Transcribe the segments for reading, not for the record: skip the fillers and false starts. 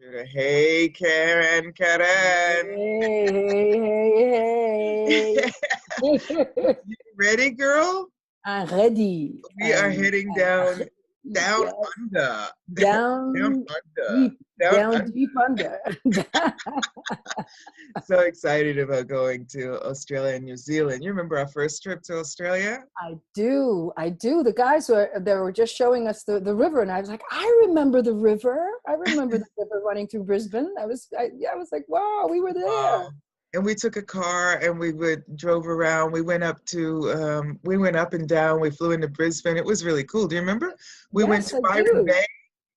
Hey, Karen, Karen. Hey. You ready, girl? I'm ready. We are heading down Yes. under. Down under. deep under. So excited about going to Australia and New Zealand. You remember our first trip to Australia? I do. The guys were just showing us the river, and I was like, I remember the river. I remember the river running through Brisbane. I was like, wow, we were there. Wow. And we took a car and we drove around. We went up and down. We flew into Brisbane. It was really cool. Do you remember? We went to Byron Bay.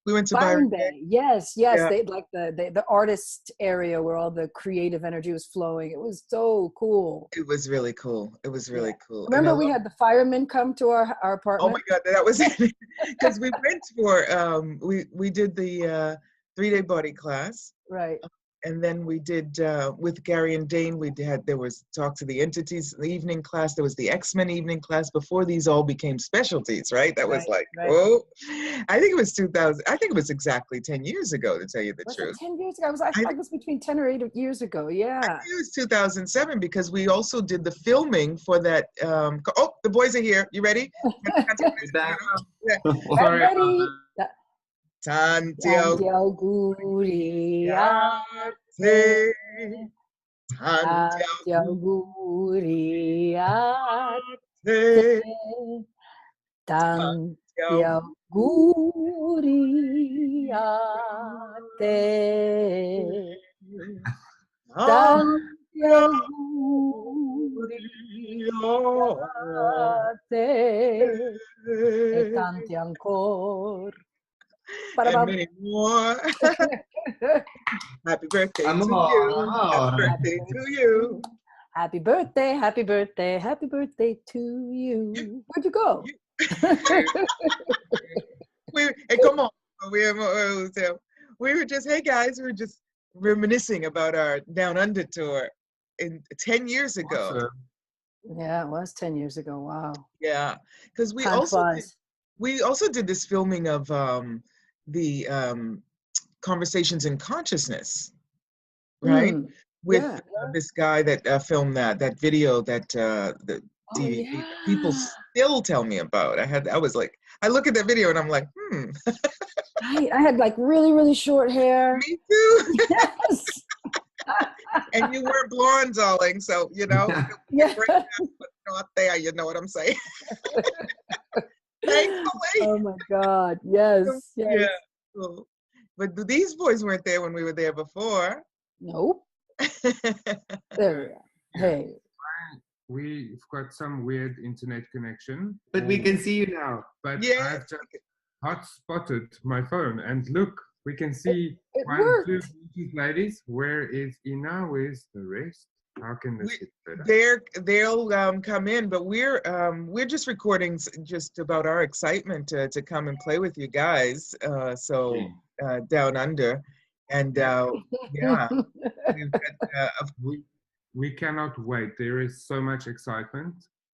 We went to Byron Bay. Yes. Yeah. They like the artist area where all the creative energy was flowing. It was so cool. It was really cool. Cool. Remember we had the firemen come to our apartment? Oh my God, that was it. Because we went for we did the 3-day body class. Right. And then we did with Gary and Dane, there was talk to the entities in the evening class. There was the X-Men evening class before these all became specialties, right? That was right. Oh, I think it was 2000. I think it was exactly 10 years ago, to tell you the truth. 10 years ago? I thought it was between 10 or 8 years ago. Yeah. I think it was 2007 because we also did the filming for that. Oh, the boys are here. You ready? I'm ready. Tantiao Guriate, Tantiao Guriate, Tantiao Guriate, Tantiao Guriate, e tanti ancora. And many more. Happy birthday to you. Happy birthday to you. Happy birthday, happy birthday, happy birthday to you. Where'd you go? Hey, come on. We were just, hey guys, we were just reminiscing about our Down Under tour 10 years ago. Awesome. Yeah, it was 10 years ago. Wow. Yeah, because we also did this filming of the Conversations in Consciousness, right? With this guy that filmed that video that people still tell me about. I was like, I look at that video and I'm like, I had like really, really short hair. Me too. Yes. And you weren't blonde, darling, so you know. Yeah. Not there, you know what I'm saying? Oh my God! Yes. Yeah. Cool. But these boys weren't there when we were there before. Nope. There we are. Hey. We've got some weird internet connection. But we can see you now. But yeah. I've just hot-spotted my phone and look, we can see it one, worked. 2 ladies. Where is Ina? Where's the rest? How can this get better? They'll come in, but we're just recording just about our excitement to come and play with you guys. Down under, and yeah, we cannot wait. There is so much excitement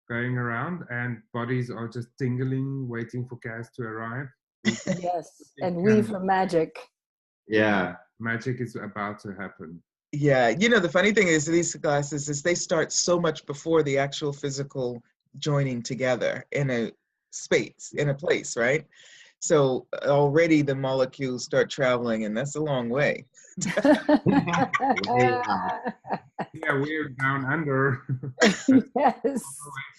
going around, and bodies are just tingling, waiting for Kass to arrive. Yes, and we for magic. Yeah, magic is about to happen. Yeah, you know, the funny thing is these classes is they start so much before the actual physical joining together in a space, in a place, right? So already the molecules start traveling, and that's a long way. Yeah, we're down under. Yes.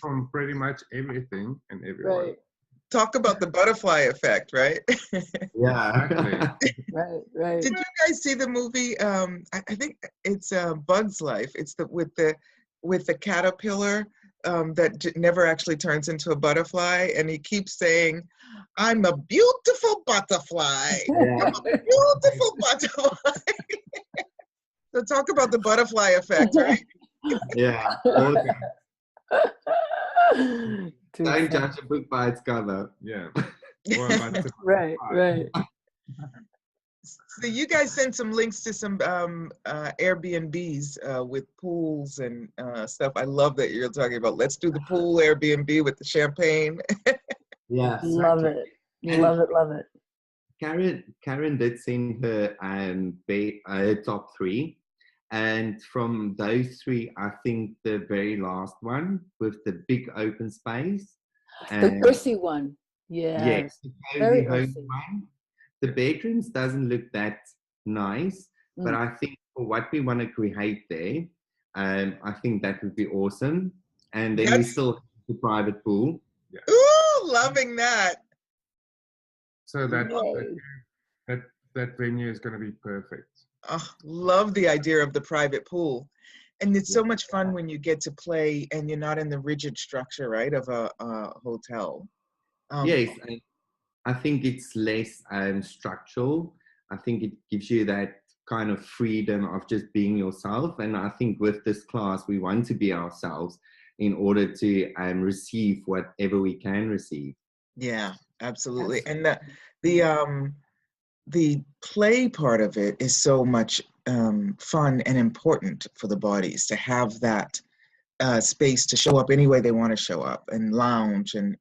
From pretty much everything and everyone. Right. Talk about the butterfly effect, right? Yeah. Exactly. Right. Did you guys see the movie? I think it's Bug's Life. It's with the caterpillar that never actually turns into a butterfly, and he keeps saying, "I'm a beautiful butterfly. Yeah. I'm a beautiful butterfly." So talk about the butterfly effect, right? Yeah. Don't judge a book by its cover. Yeah. Right. So you guys sent some links to some Airbnbs with pools and stuff. I love that you're talking about, let's do the pool Airbnb with the champagne. Yeah. Love it. Love it. Karen did send her her top 3. And from those 3, I think the very last one with the big open space. The earthy one. Yes. The very cozy earthy one. The bedrooms doesn't look that nice, but I think for what we want to create there, I think that would be awesome. And then we still have the private pool. Yeah. Ooh, loving that. So that venue is going to be perfect. Oh, love the idea of the private pool. And it's so much fun when you get to play and you're not in the rigid structure, right, of a hotel. Yes, I think it's less structural. I think it gives you that kind of freedom of just being yourself. And I think with this class, we want to be ourselves in order to receive whatever we can receive. Yeah, absolutely. And the play part of it is so much fun and important for the bodies to have that space to show up any way they want to show up and lounge and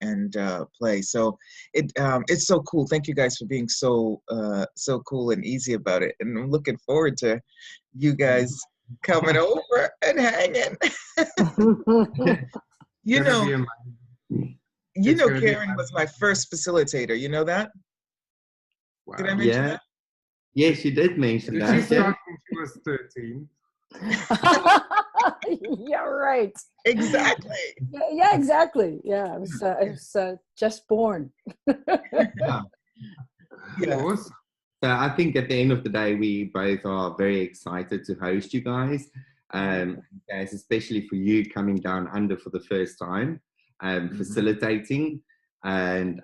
play. So it's so cool. Thank you guys for being so cool and easy about it. And I'm looking forward to you guys coming over and hanging. You know, Karen was my first facilitator. You know that? Wow. Did I mention that? Yes, you did mention that. She started when she was 13. Yeah, right. Exactly. Yeah, exactly. Yeah, I was just born. Yeah. So I think at the end of the day, we both are very excited to host you guys. Guys, especially for you coming down under for the first time, facilitating, and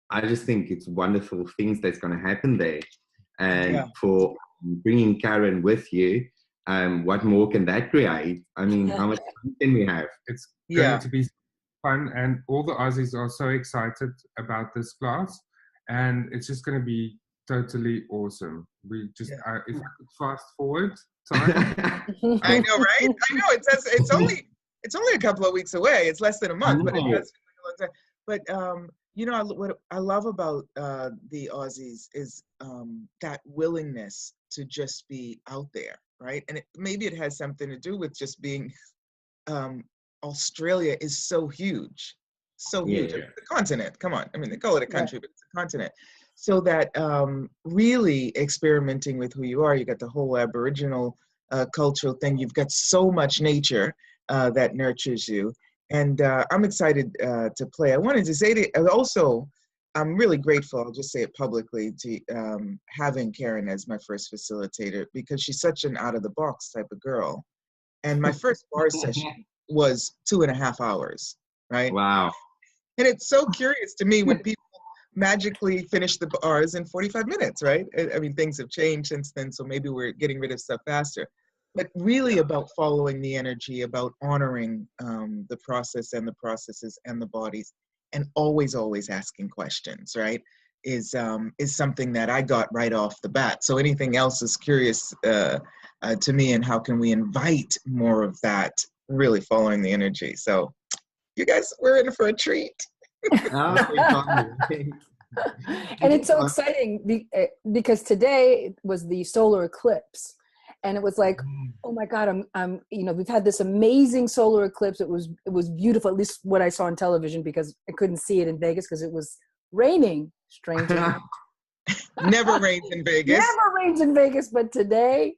I just think it's wonderful things that's going to happen there, and for bringing Karen with you. What more can that create? I mean, how much fun can we have? It's going to be fun, and all the Aussies are so excited about this class, and it's just going to be totally awesome. We just, if I could fast forward time. I know, right? I know. It's only a couple of weeks away. It's less than a month, but it does feel like a long time. But you know, what I love about the Aussies is that willingness to just be out there. Right. And maybe it has something to do with just being Australia is so huge. So huge. Yeah. The continent. Come on. I mean, they call it a country, but it's a continent. So that really experimenting with who you are, you got the whole Aboriginal cultural thing. You've got so much nature that nurtures you. And I'm excited to play. I wanted to say that also, I'm really grateful, I'll just say it publicly, to having Karen as my first facilitator, because she's such an out-of-the-box type of girl. And my first bar session was 2.5 hours, right? Wow. And it's so curious to me when people magically finish the bars in 45 minutes, right? I mean, things have changed since then, so maybe we're getting rid of stuff faster. But really about following the energy, about honoring the process and the processes and the bodies, and always asking questions, right, is something that I got right off the bat. So anything else is curious to me, and how can we invite more of that, really following the energy. So you guys, we're in for a treat. And it's so exciting because today was the solar eclipse. And it was like, oh my God, I'm, you know, we've had this amazing solar eclipse. It was beautiful, at least what I saw on television, because I couldn't see it in Vegas because it was raining. Strangely. Never rains in Vegas. Never rains in Vegas, but today,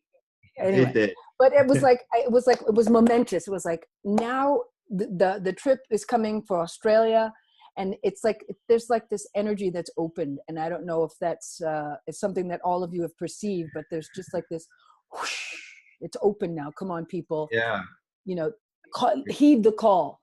anyway. It did. But it was momentous. It was like, now the trip is coming for Australia, and it's like there's like this energy that's opened, and I don't know if that's it's something that all of you have perceived, but there's just like this. Whoosh, it's open now. Come on, people. Yeah. You know, heed the call,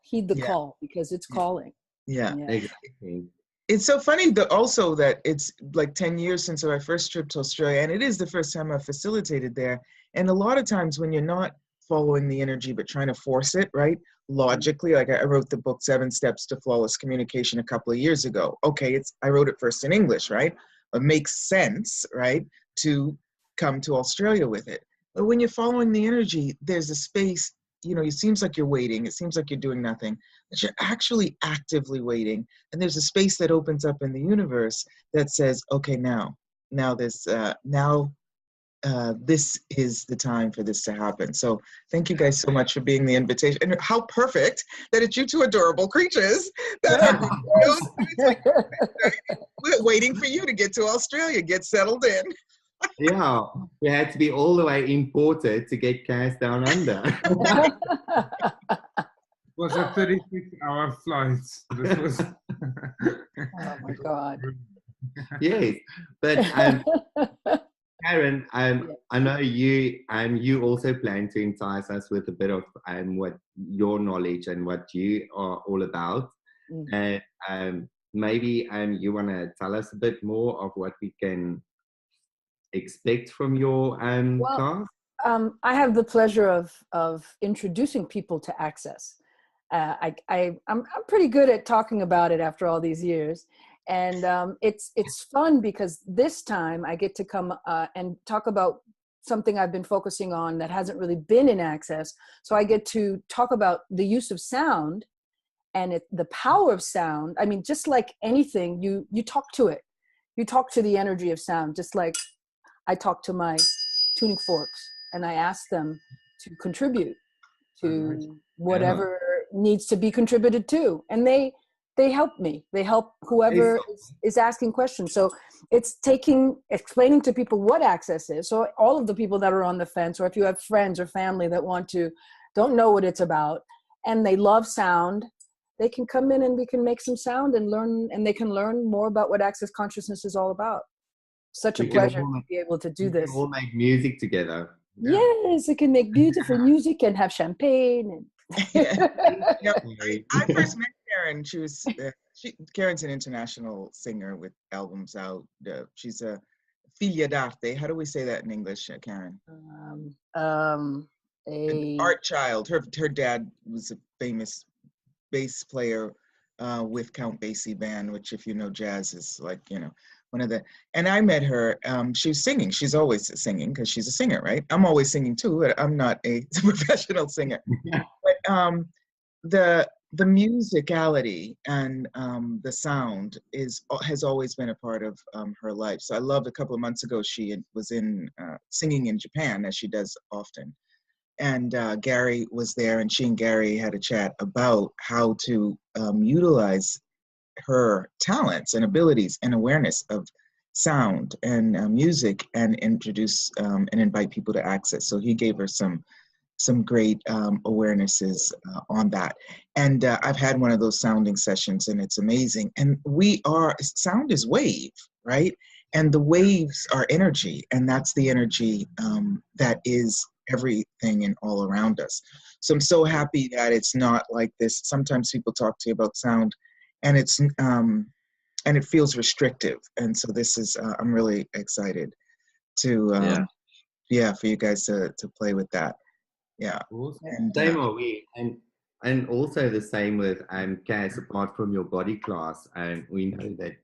because it's calling. Yeah. Exactly. It's so funny that also that it's like 10 years since our first trip to Australia, and it is the first time I've facilitated there. And a lot of times when you're not following the energy but trying to force it, right, logically, like I wrote the book 7 Steps to Flawless Communication a couple of years ago. Okay, I wrote it first in English, right? It makes sense, right, to come to Australia with it. But when you're following the energy, there's a space you know, it seems like you're waiting, it seems like you're doing nothing, but you're actually actively waiting. And there's a space that opens up in the universe that says, okay, this is the time for this to happen. So thank you guys so much for being the invitation. And how perfect that it's you two adorable creatures that we're waiting for you to get to Australia, get settled in. Yeah, we had to be all the way imported to get Kass down under. It was a 36-hour flight. This was Oh my God. Yes, but Karen, I know you also plan to entice us with a bit of what your knowledge and what you are all about. And maybe you want to tell us a bit more of what we can expect from your class? I have the pleasure of introducing people to Access. I'm pretty good at talking about it after all these years. And it's fun because this time I get to come and talk about something I've been focusing on that hasn't really been in Access. So I get to talk about the use of sound and the power of sound. I mean, just like anything, you talk to it. You talk to the energy of sound, just like I talk to my tuning forks and I ask them to contribute to whatever needs to be contributed to. And they help me. They help whoever is asking questions. So it's explaining to people what Access is. So all of the people that are on the fence, or if you have friends or family that don't know what it's about, and they love sound, they can come in and we can make some sound and learn, and they can learn more about what Access Consciousness is all about. Such a pleasure to be able to do this. We all make music together. Yeah. Yes, it can make beautiful music and have champagne. I first met Karen. Karen's an international singer with albums out. She's a figlia d'arte. How do we say that in English, Karen? An art child. Her dad was a famous bass player with Count Basie band, which, if you know jazz, is like, you know, one of the. And I met her. She was singing. She's always singing because she's a singer, right? I'm always singing too, but I'm not a professional singer. But the musicality and the sound has always been a part of her life. So I loved, a couple of months ago, she was in singing in Japan, as she does often. And Gary was there, and she and Gary had a chat about how to utilize her talents and abilities and awareness of sound and music and introduce and invite people to Access. So he gave her some great awarenesses on that. And I've had one of those sounding sessions, and it's amazing. And sound is wave, right? And the waves are energy, and that's the energy that is everything and all around us. So I'm so happy that it's not like this. Sometimes people talk to you about sound, and it's and it feels restrictive. And so this is I'm really excited to for you guys to play with that. Yeah. And same are we. And also the same with Kass, apart from your body class. And we know that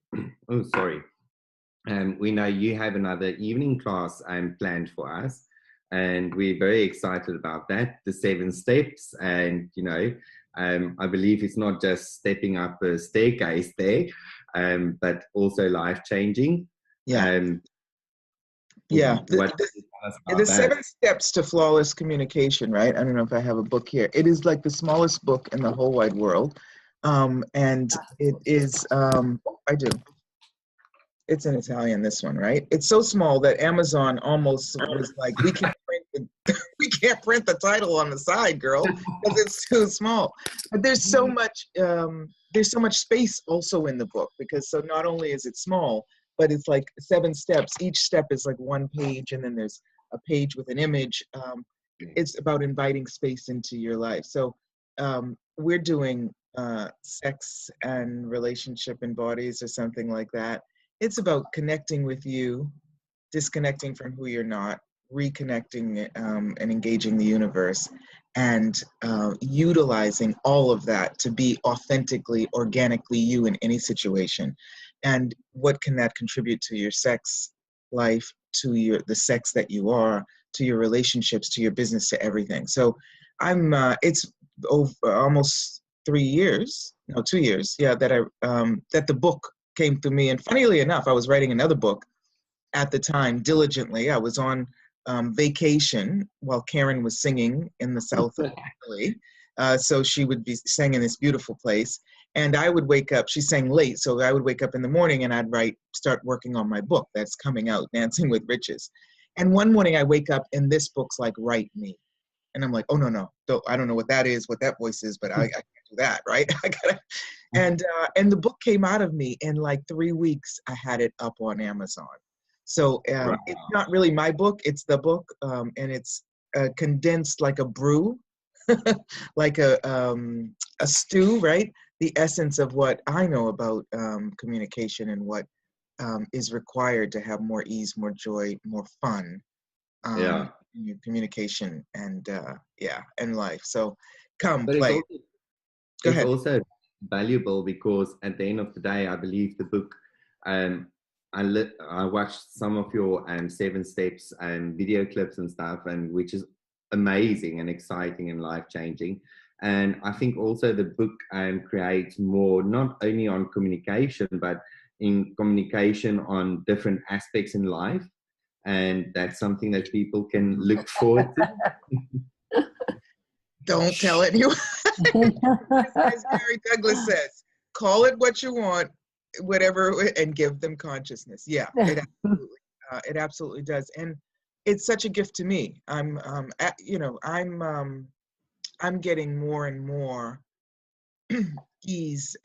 we know you have another evening class planned for us. And we're very excited about that, the 7 steps. And, you know, I believe it's not just stepping up a staircase there, but also life-changing. Yeah. The 7 steps to flawless communication, right? I don't know if I have a book here. It is like the smallest book in the whole wide world. And it is, I do. It's in Italian, this one, right? It's so small that Amazon almost was like, we can't print the title on the side, girl, because it's too small. But there's so much space also in the book, because so not only is it small, but it's like 7 steps. Each step is like 1 page, and then there's a page with an image. It's about inviting space into your life. So we're doing sex and relationship and bodies or something like that. It's about connecting with you, disconnecting from who you're not, reconnecting and engaging the universe, and utilizing all of that to be authentically, organically you in any situation. And what can that contribute to your sex life, to the sex that you are, to your relationships, to your business, to everything. So it's over almost 3 years, no, 2 years, yeah, that that the book came through me. And funnily enough, I was writing another book at the time diligently. I was on vacation while Karen was singing in the south of Italy. So she would be singing in this beautiful place. And I would wake up, she sang late, so I would wake up in the morning and I'd start working on my book that's coming out, Dancing with Riches. And one morning I wake up and this book's like, write me. And I'm like, oh, no, I don't know what that is, what that voice is, but I can't do that, right? I gotta, and the book came out of me in like 3 weeks. I had it up on Amazon. So it's not really my book, it's the book, and it's condensed like a brew, like a stew, right? The essence of what I know about communication and what is required to have more ease, more joy, more fun in your communication and and life. So come but play. It's also valuable because at the end of the day, I believe the book, I watched some of your 7 steps and video clips and stuff, and which is amazing and exciting and life-changing. And I think also the book creates more, not only on communication, but in communication on different aspects in life. And that's something that people can look forward to. Don't tell anyone. As Gary Douglas says, call it what you want, whatever, and give them consciousness. Yeah, it absolutely does. And it's such a gift to me. I'm getting more and more ease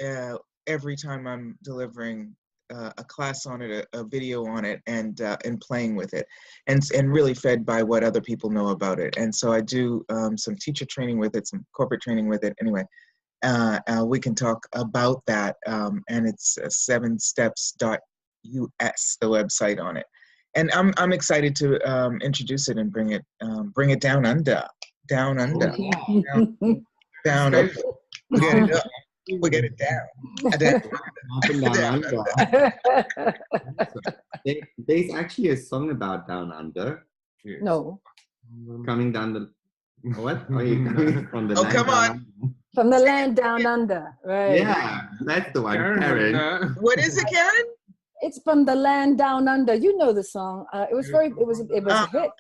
every time I'm delivering a class on it, a video on it, and playing with it, and really fed by what other people know about it. And so I do some teacher training with it, some corporate training with it. Anyway, we can talk about that, and it's 7steps.us, the website on it. And I'm excited to introduce it and bring it down under. Down under. Down under. We get it up. We get it down. Down under. There's actually a song about Down Under. No. Coming down the... What? Are you coming from the land come on. under? From the land down under, right? Yeah, that's the one, Karen. What is it, Karen? It's from the land down under. You know the song. It was a hit.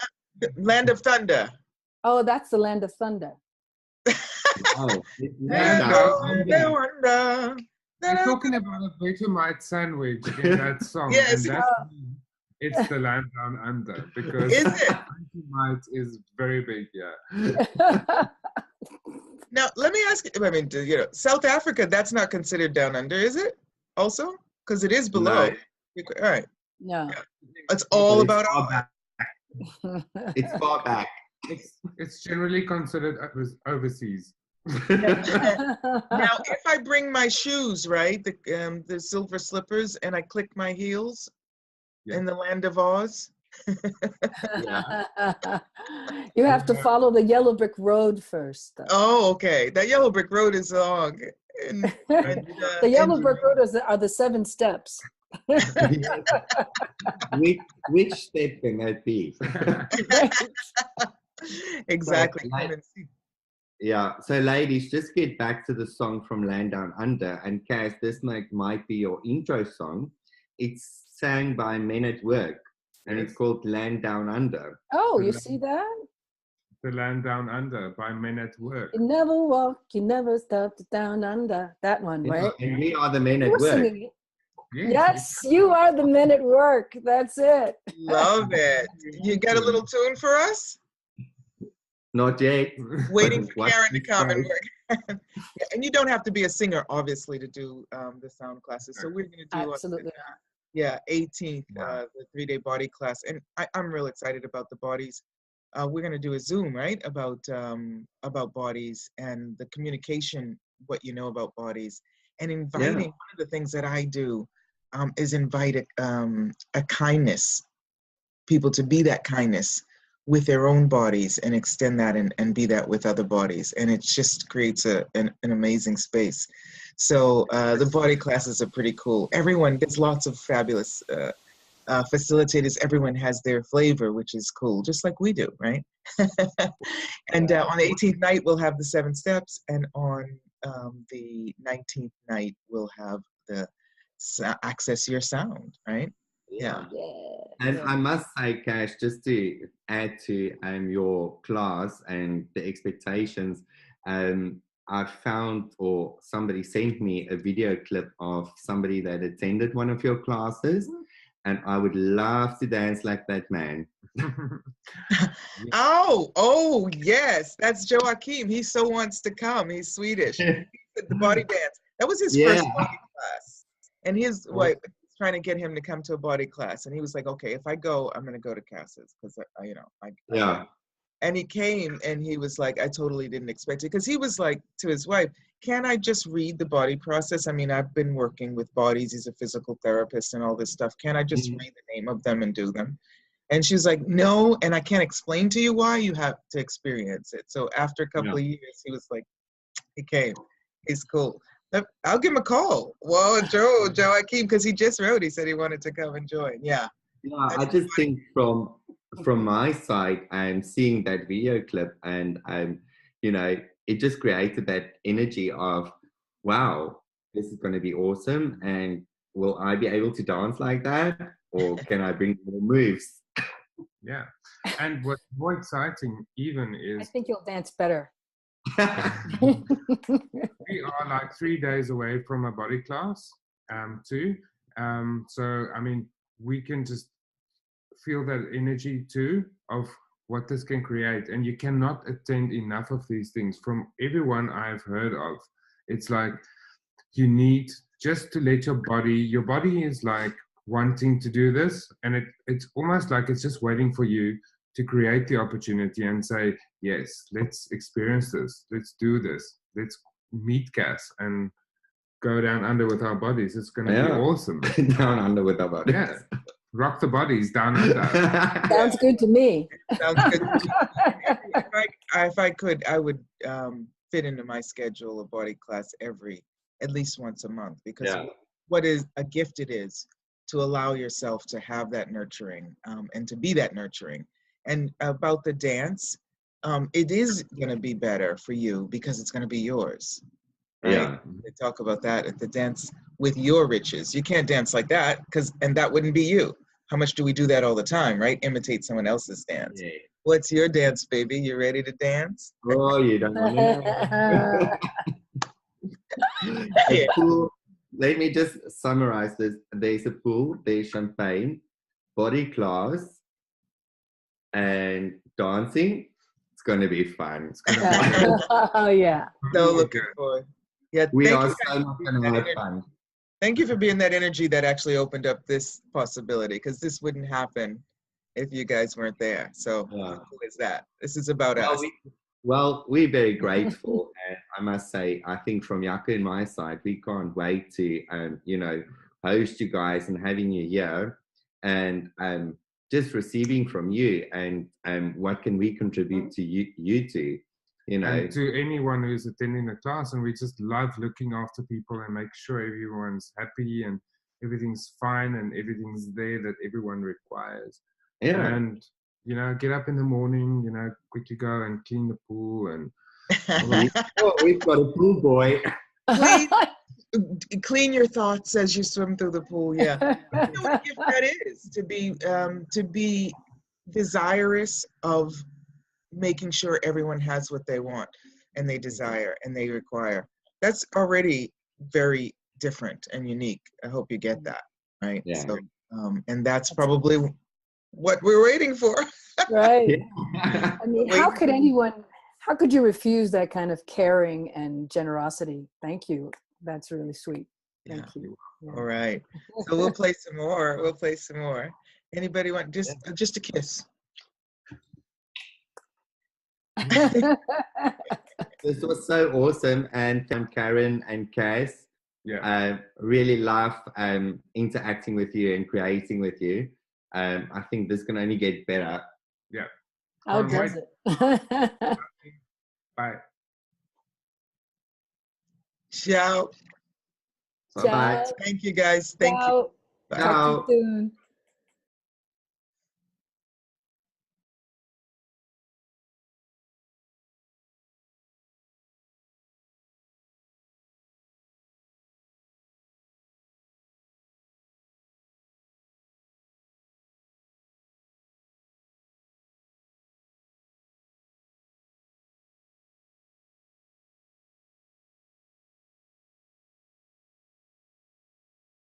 Land of Thunder. Oh, that's the Land of Thunder. Oh, They're talking about a Vegemite sandwich in that song. Yes. And it's the land down under, because Vegemite is very big, yeah. Now, let me ask you, South Africa, that's not considered down under, is it? Also? Because it is below. No. All right. No. It's all about It's far back. It's generally considered overseas. Now, if I bring my shoes, right, the silver slippers, and I click my heels in the land of Oz. You have to follow the yellow brick road first. Oh, okay. That yellow brick road is long. The yellow brick road are the 7 steps. Which step can that be? Exactly. Yeah, so ladies, just get back to the song from Land Down Under. And Kass, this might be your intro song. It's sang by Men at Work, and it's called Land Down Under. Oh, you see that? The Land Down Under by Men at Work. You never walk, you never stop down under. That one, right? And we are the Men at Work. Yes, you are the Men at Work. That's it. Love it. You got a little tune for us? Not yet. Waiting for Karen to come and work. And you don't have to be a singer, obviously, to do the sound classes. So we're going to do absolutely 18th, the 3-day body class, and I'm real excited about the bodies. We're going to do a Zoom, right, about bodies and the communication, what you know about bodies, and inviting. One of the things that I do is invite a kindness, people to be that kindness with their own bodies and extend that and be that with other bodies. And it just creates an amazing space. So the body classes are pretty cool. There's lots of fabulous facilitators, everyone has their flavor, which is cool, just like we do, right? And on the 18th night, we'll have the 7 steps, and on the 19th night, we'll have the access your sound, right? Yeah. And I must say, Kass, just to add to your class and the expectations, I found, or somebody sent me a video clip of somebody that attended one of your classes, and I would love to dance like that man. Oh, yes, that's Joachim. He so wants to come. He's Swedish. The body dance. That was his first body class, and his wife trying to get him to come to a body class, and he was like, okay, if I go, I'm going to go to Kass's, because and he came, and he was like, I totally didn't expect it, because he was like to his wife, can I just read the body process? I mean, I've been working with bodies. He's a physical therapist and all this stuff. Can I just read the name of them and do them? And she was like, no, and I can't explain to you why. You have to experience it. So after a couple of years, he was like, he came. He's cool. I'll give him a call. Well, Joachim, because he just wrote. He said he wanted to come and join. Yeah. Yeah, I just think from my side, I'm seeing that video clip, and it just created that energy of, wow, this is going to be awesome. And will I be able to dance like that, or can I bring more moves? Yeah, and what's more exciting even is, I think you'll dance better. We are like 3 days away from a body class too. So I mean, we can just feel that energy too of what this can create, and you cannot attend enough of these things. From everyone I've heard of, it's like you need just to let your body is like wanting to do this, and it's almost like it's just waiting for you to create the opportunity and say, yes, let's experience this, let's do this, let's meet Kass and go down under with our bodies. It's going to be awesome. Down under with our bodies. Yeah. Rock the bodies down under. Sounds good to me. Sounds good to me. If I could, I would fit into my schedule a body class at least once a month, because what is a gift it is to allow yourself to have that nurturing and to be that nurturing. And about the dance, it is going to be better for you because it's going to be yours. Right? Yeah. They talk about that at the dance with your riches. You can't dance like that, and that wouldn't be you. How much do we do that all the time, right? Imitate someone else's dance. Yeah. What's your dance, baby? You ready to dance? Oh, you don't want to know. Pool. Let me just summarize this. There's a pool, there's champagne, body class, and dancing. It's going to be fun. It's going to be fun. Oh, yeah. So looking forward. Yeah, we are so much going to have fun. Thank you for being that energy that actually opened up this possibility, because this wouldn't happen if you guys weren't there. So how cool is that? This is about us. We're very grateful. And I must say, I think from Jaco and my side, we can't wait to, host you guys and having you here, and just receiving from you, and what can we contribute to you two. And to anyone who's attending the class, and we just love looking after people and make sure everyone's happy and everything's fine and everything's there that everyone requires. Yeah. And get up in the morning, quickly go and clean the pool, and we've got a pool boy. Clean your thoughts as you swim through the pool. Yeah, you know what gift that is, to be desirous of making sure everyone has what they want and they desire and they require. That's already very different and unique. I hope you get that, right? Yeah. So, and that's probably what we're waiting for. Right. I mean, how could you refuse that kind of caring and generosity? Thank you. That's really sweet. Thank you. Yeah. All right. So we'll play some more. Anybody want just a kiss? This was so awesome, and Karen and Kass, really love interacting with you and creating with you. I think this can only get better. Yeah. How does it? Bye. Ciao. Bye. Thank you, guys. Thank you. Bye. Talk to you soon.